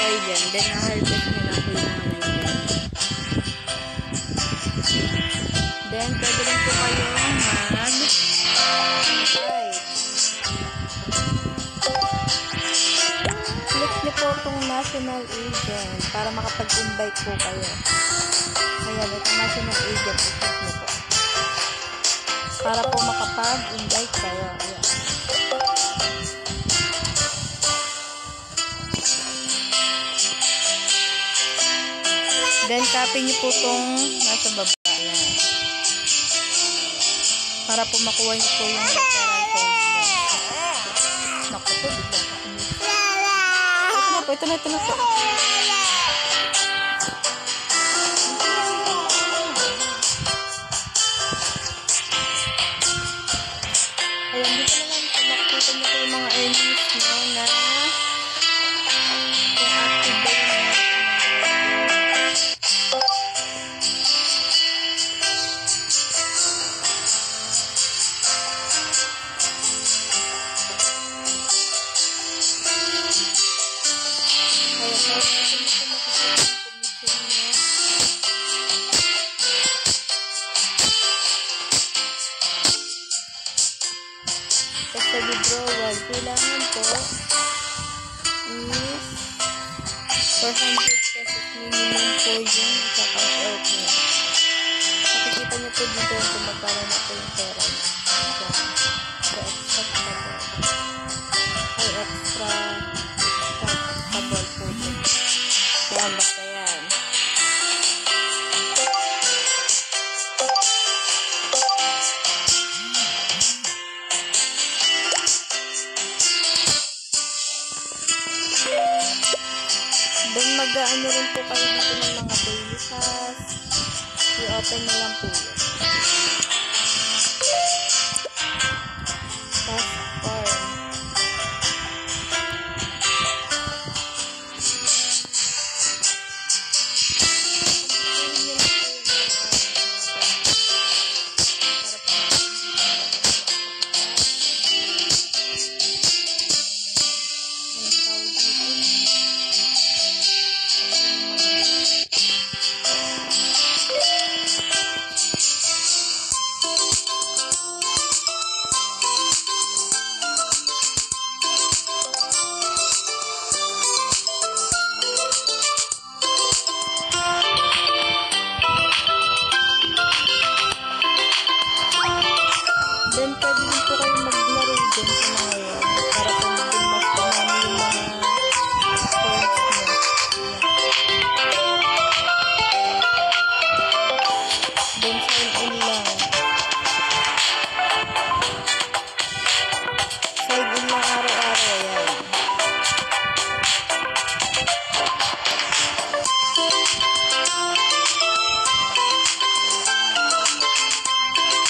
kayo dyan. Then, na-harvest nyo na po yung mga nandiyan. Then, pwede rin po kayo click nyo po itong national agent para makapag-invite po kayo. Ayan, itong national agent, i-click nyo po. Para po makapag-invite kayo. Ayan. Then, copy nyo po itong nasa baba. Ayan. Para po makuha nyo po yung referral code nyo. Naku po, bigla ka ulit. Ito na po. Ayan, dito naman po, makikita nyo po yung mga earnings nyo na active ba yung sa withdrawal, kailangan po is 400 pesos minimum po yung isa-cash out nyo. Makikita nyo po dito kung magkano na po yung pera nyo. So, extra table po dito. Yan, basta yan. Then, mag-ano rin po kayo dito ng mga daily tasks. I-open na lang po yun.